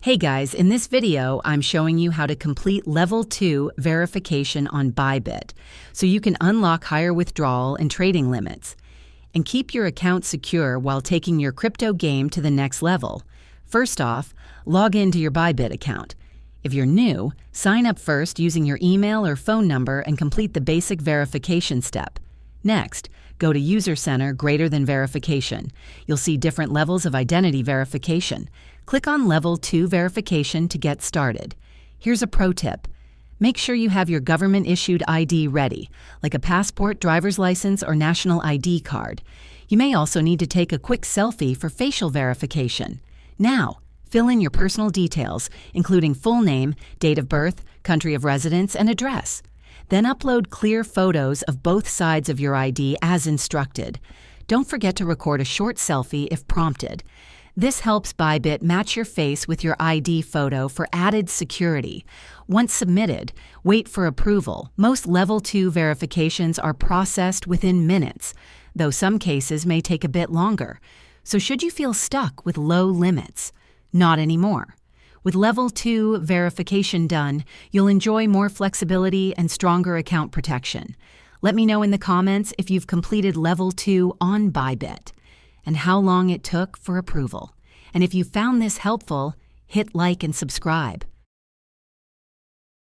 Hey guys, in this video, I'm showing you how to complete Level 2 verification on Bybit so you can unlock higher withdrawal and trading limits and keep your account secure while taking your crypto game to the next level. First off, log into your Bybit account. If you're new, sign up first using your email or phone number and complete the basic verification step. Next, go to User Center greater than verification. You'll see different levels of identity verification. Click on Level 2 verification to get started. Here's a pro tip. Make sure you have your government-issued ID ready, like a passport, driver's license, or national ID card. You may also need to take a quick selfie for facial verification. Now, fill in your personal details, including full name, date of birth, country of residence, and address. Then upload clear photos of both sides of your ID as instructed. Don't forget to record a short selfie if prompted. This helps Bybit match your face with your ID photo for added security. Once submitted, wait for approval. Most Level 2 verifications are processed within minutes, though some cases may take a bit longer. So should you feel stuck with low limits? Not anymore. With Level 2 verification done, you'll enjoy more flexibility and stronger account protection. Let me know in the comments if you've completed Level 2 on Bybit and how long it took for approval. And if you found this helpful, hit like and subscribe.